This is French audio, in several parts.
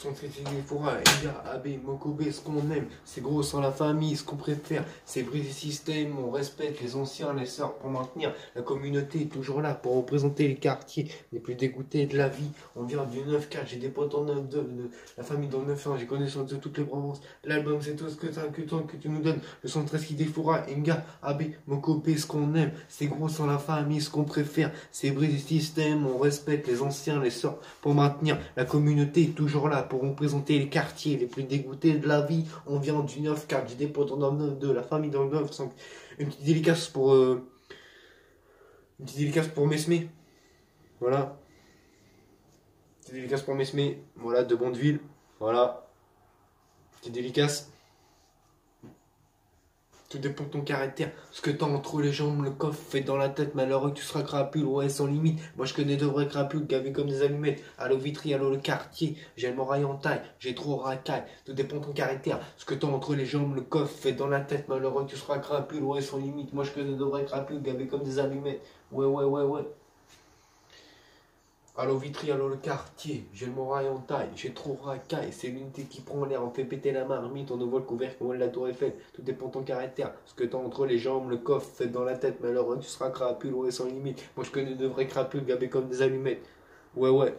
Son traité des fourras, Elia, Abbé, Mokobé, ce qu'on aime, c'est gros sans la famille, ce qu'on préfère, c'est briser le système, on respecte les anciens, les sœurs pour maintenir la communauté toujours là, pour représenter les quartiers les plus dégoûtés de la vie. On vient du 9-4, j'ai des potes en 9-2, la famille dans le 9-1, j'ai connaissance de toutes les provinces. L'album c'est tout ce que tu nous donnes, le 113 qui défoura, Enga, Abbé, Mokobé, ce qu'on aime, c'est gros sans la famille, ce qu'on préfère, c'est briser le système, on respecte les anciens, les sœurs pour maintenir la communauté toujours là, pour représenter les quartiers les plus dégoûtés de la vie. On vient du 9-4, j'ai des potes dans le 9-2, la famille dans le 9-5. Une petite dédicace pour Mesmé. Voilà. Petite dédicace pour Mesmé. Voilà, de Bondeville. Voilà. Petite dédicace. Tout dépend de ton caractère. Ce que t'as entre les jambes, le coffre fait dans la tête. Malheureux que tu seras crapule, ouais, sans limite. Moi je connais de vrais crapules, gavés comme des allumettes. Allo Vitry, allo le quartier. J'ai le morail en taille, j'ai trop racaille. Tout dépend de ton caractère. Ce que t'as entre les jambes, le coffre fait dans la tête. Malheureux que tu seras crapule, ouais, sans limite. Moi je connais de vrais crapules, gavés comme des allumettes. Ouais, ouais, ouais, ouais. Allo Vitry, allo le quartier, j'ai le moral en taille, j'ai trop racaille, c'est l'unité qui prend l'air, on fait péter la marmite, on ouvre le couvercle, on la tour Eiffel, tout dépend de ton caractère, ce que t'as entre les jambes, le coffre, fait dans la tête, malheureux, tu seras crapule, ouais, sans limite, moi je connais de vrais crapules, gabés comme des allumettes, ouais, ouais,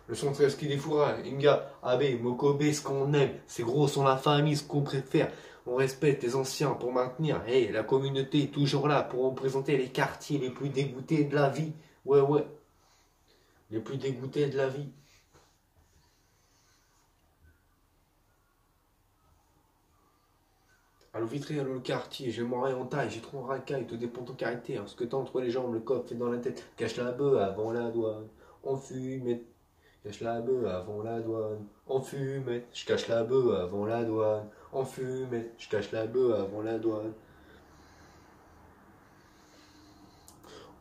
le son 13 qui défoura, Inga, Abbé, Mokobé, ce qu'on aime, c'est gros, sont la famille, ce qu'on préfère, on respecte les anciens pour maintenir, hey, la communauté est toujours là, pour représenter les quartiers les plus dégoûtés de la vie, ouais, ouais. Les plus dégoûtés de la vie. Allo Vitry, allo le quartier, j'ai le moral en taille, j'ai trop racaille, tout dépend de ton caractère. Ce que t'as entre les jambes, le coffre fait dans la tête, cache la bœuf avant la douane, on fumette. Cache la bœuf avant la douane, on fumette. Je cache la bœuf avant la douane, on fumette. Je cache la bœuf avant la douane.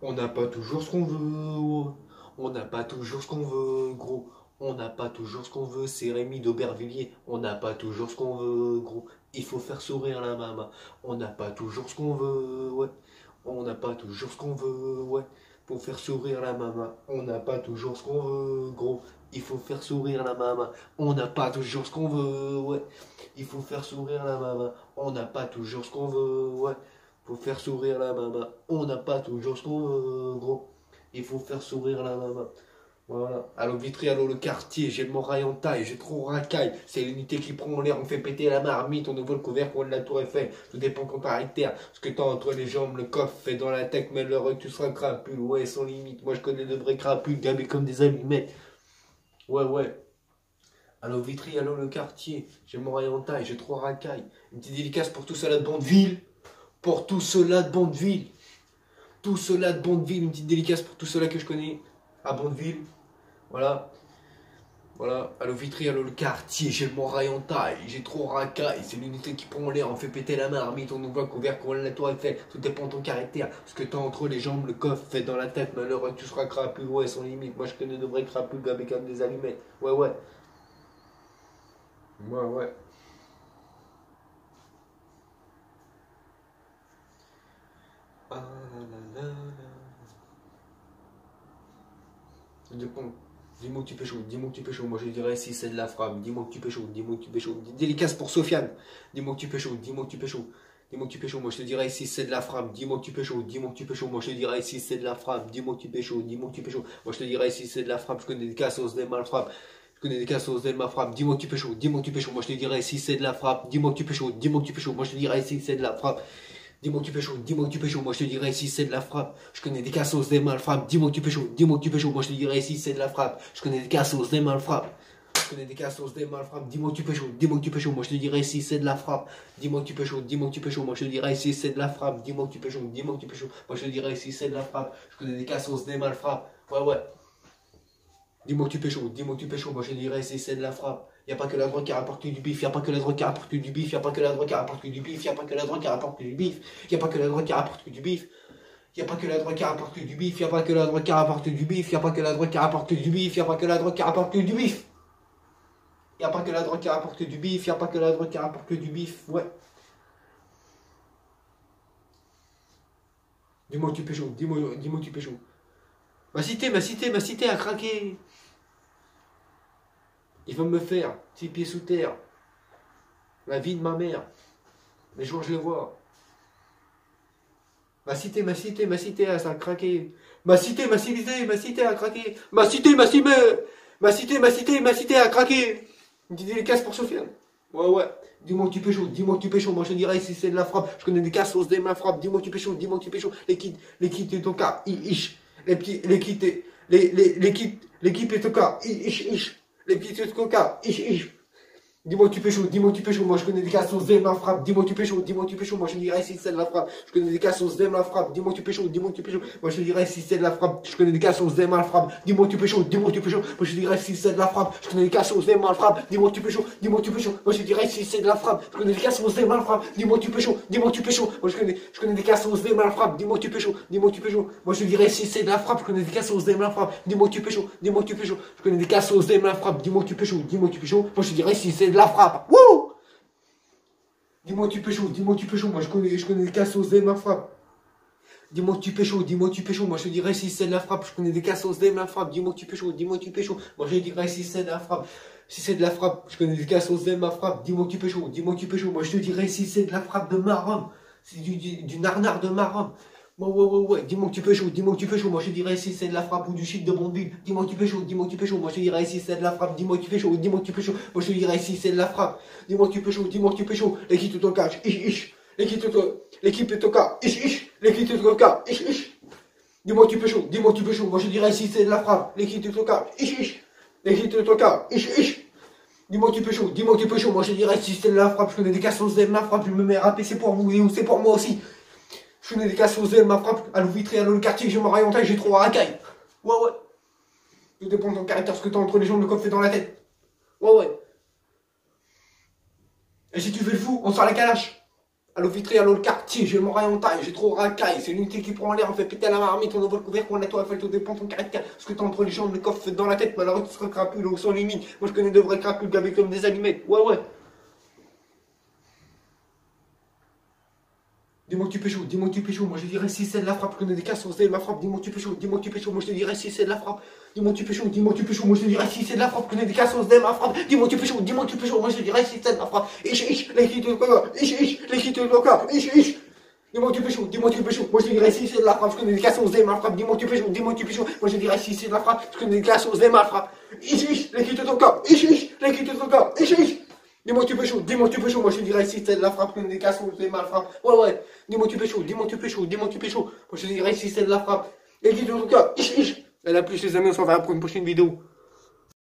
On n'a pas toujours ce qu'on veut, oh. On n'a pas toujours ce qu'on veut, gros. On n'a pas toujours ce qu'on veut, c'est Rémi d'Aubervilliers. On n'a pas toujours ce qu'on veut, gros. Il faut faire sourire la maman. On n'a pas toujours ce qu'on veut, ouais. On n'a pas toujours ce qu'on veut, ouais. Pour faire sourire la maman. On n'a pas toujours ce qu'on veut, gros. Il faut faire sourire la maman. On n'a pas toujours ce qu'on veut, ouais. Il faut faire sourire la maman. On n'a pas toujours ce qu'on veut, ouais. Faut faire sourire la maman. On n'a pas toujours ce qu'on veut, gros. Il faut faire sourire la maman. Voilà. Allo Vitry, allo le quartier, j'ai le moral en taille, j'ai trop racaille. C'est l'unité qui prend l'air, on fait péter la marmite, on ouvre le couvercle, on de la tour Eiffel. Tout dépend de ton caractère. Ce que t'as entre les jambes, le coffre fait dans la tête, mais l'heureux tu seras crapule. Ouais, sans limite. Moi je connais de vrais crapules, gabés comme des allumettes. Ouais, ouais. Allo Vitry, allo le quartier, j'ai le moral en taille, j'ai trop racaille. Une petite dédicace pour tout cela de Bondeville. Pour tout cela de Bondeville. Tout cela de Bondeville, une petite dédicace pour tout cela que je connais à Bondeville. Voilà. Voilà. Allo Vitry, allo le quartier, j'ai le moral en taille, j'ai trop racaille, c'est l'unité qui prend l'air, on fait péter la marmite, on ouvre un couvercle, on la tour Eiffel, tout dépend de ton caractère. Ce que t'as entre les jambes, le coffre fait dans la tête, malheureux tu seras crapule, ouais, sans limite. Moi je connais de vrais crapules, gabés comme des allumettes. Ouais, ouais. Ouais, ouais. Ah là là là. Ça dépend. Dis-moi que tu fais chaud, dis-moi que tu fais chaud. Moi je dirais si c'est de la frappe. Dis-moi que tu fais chaud, dis-moi que tu fais chaud. Dédicace pour Sofiane. Dis-moi que tu fais chaud, dis-moi que tu fais chaud. Dis-moi que tu fais chaud. Moi je te dirais si c'est de la frappe. Dis-moi que tu fais chaud, dis-moi que tu fais chaud. Moi je te dirais si c'est de la frappe. Dis-moi que tu fais chaud, dis-moi que tu fais chaud. Moi je te dirais si c'est de la frappe. Je connais des cassos, des malfrappes. Je connais des cassos, des malfrappes. Dis-moi que tu fais chaud, dis-moi que tu fais chaud. Moi je te dirais si c'est de la frappe. Dis-moi que tu fais chaud, dis-moi que tu fais chaud. Moi je te dirais si c'est de la frappe. Dis-moi que tu fais chaud, dis-moi que tu fais chaud, moi je te dirais si c'est de la frappe. Je connais des cassos, des malfrappes. Dis-moi que tu fais chaud, dis-moi que tu fais chaud, moi je te dirais si c'est de la frappe. Je connais des cassos, des malfrappes. Je connais des cassos, des malfrappes. Dis-moi que tu fais chaud, dis-moi que tu fais chaud, moi je te dirais si c'est de la frappe. Dis-moi que tu fais chaud, dis-moi que tu fais chaud, moi je te dirais si c'est de la frappe. Dis-moi que tu fais chaud, dis-moi que tu fais chaud, moi je te dirais si c'est de la frappe. Je connais des cassos, des malfrappes. Ouais, ouais. Dis-moi que tu fais chaud, dis-moi que tu fais chaud, moi je dirais si c'est de la frappe. Y a pas que la drogue qui rapporte du bif, y a pas que la drogue qui rapporte du bif, y a pas que la drogue qui rapporte du bif, y a pas que la drogue qui rapporte du bif, y a pas que la drogue qui rapporte du bif. Y a pas que la drogue qui rapporte du bif, y a pas que la drogue qui rapporte du bif, y a pas que la drogue qui rapporte du bif, y a pas que la drogue qui rapporte du bif. Y a pas que la drogue qui rapporte du bif, y a pas que la drogue qui rapporte du bif, ouais. Dis-moi que tu fais chaud, dis-moi que tu fais chaud. Ma cité a craqué. Il veut me faire 6 pieds sous terre. La vie de ma mère. Les jours je les vois. Ma cité, ça a craqué. Ma cité a craqué. Ma cité a craqué. Une petite dédicace pour Sofiane. Ouais. Dis-moi que tu pécho. Moi je dirais si c'est de la frappe. Je connais des cassos, des mains frappe. Dis-moi que tu pécho. Les kits de ton cas. Les petits, l'équipe est au cas. Les petits de ton cas. Dis-moi que tu pécho, moi je connais des cassos, des mains frappe. Dis-moi que tu pécho, moi je dirais si c'est de la frappe. Je connais des cassos, des mains frappe. Dis-moi que tu pécho, moi je dirais si c'est de la frappe. Je connais des cassos, des mains frappe. Dis-moi que tu pécho, moi je dirais si c'est de la frappe. Je connais des cassos, des mains frappe. Dis-moi que tu pécho, moi je dirais si c'est de la frappe. Je connais des cassos, des mains frappe. Dis-moi que tu pécho, moi je connais des cassos, des mains frappe. Dis-moi que tu pécho, moi je dirais si c'est de la frappe. Je connais des cassos, des mains frappe. Dis-moi que tu pécho, je connais des cassos, des mains frappe. Dis-moi que tu pécho, moi je dirais si c'est de la frappe. Wouh! Dis-moi que tu pécho, moi je connais des cassos, des mains frappe. Dis-moi que tu pécho, moi je te dirais si c'est de la frappe, je connais des cassos, des mains frappe. Dis-moi que tu pécho, moi je dirais si c'est de la frappe. Si c'est de la frappe, je connais des cassos, des mains frappe. Dis-moi que tu pécho, moi je te dirais si c'est de la frappe de marron. C'est du narnar de marron. Ouais. Dis-moi que tu pécho, moi je te dirais si c'est de la frappe ou du shit de Bondeville. Dis-moi que tu pécho, moi je te dirais si c'est de la frappe. Dis-moi que tu pécho, moi je te dirais si c'est de la frappe. Dis-moi que tu pécho, l'équipe tout en cache, l'équipe est au cas, l'équipe est au cas, Dis-moi que tu pécho, moi je te dirais si c'est de la frappe. L'équipe est au cas, l'équipe est au cas, Dis-moi que tu pécho, moi je te dirais si c'est de la frappe. Je connais des cassos, de ma frappe, je me mets à rapper, c'est pour vous et c'est pour moi aussi. Je connais des cassos, de ma frappe, à l'Ouvitré, à le quartier, je m'aurais en taille, j'ai trop racaille. Ouais. Tout dépend de ton caractère, ce que t'as entre les jambes, le coffre est dans la tête. Ouais. Et si tu fais le fou, on sort la calache. À l'Ouvitré, à le quartier, j'ai m'aurais en taille, j'ai trop racaille. C'est l'unité qui prend l'air, on fait péter la marmite, on envoie le couvert, on nettoie, tout dépend de ton caractère. Ce que t'as entre les jambes, le coffre dans la tête, malheureux, tu seras crapule ou sans limite. Moi je connais de vrais crapules gavés comme des allumettes. Ouais. Dis-moi que tu pécho, moi je dirais si c'est de la frappe, je connais des cassos, de ma frappe, dis-moi que tu pécho, moi je te dirais si c'est de la frappe. Dis-moi que tu pécho, moi je te dirais si c'est de la frappe, je connais des cassos, de ma frappe, dis-moi que tu pécho, moi je te dirais si c'est de la frappe. L'équipe de coca, l'équipe de coca, Dis-moi que tu pécho, moi je te dirais si c'est de la frappe, je connais des cassos, de ma frappe, dis-moi que tu pécho, moi je te dirais si c'est de la frappe, je connais des cassos, de ma frappe. L'équipe de coca, l'équipe de coca, Dis-moi que tu pécho, moi je te dirais si c'est de la frappe, des cassos, des mal frappes. Ouais. Dis-moi que tu pécho, moi je te dirais si c'est de la frappe. Et qui tout cas, elle a plus les amis, on s'en va pour une prochaine vidéo.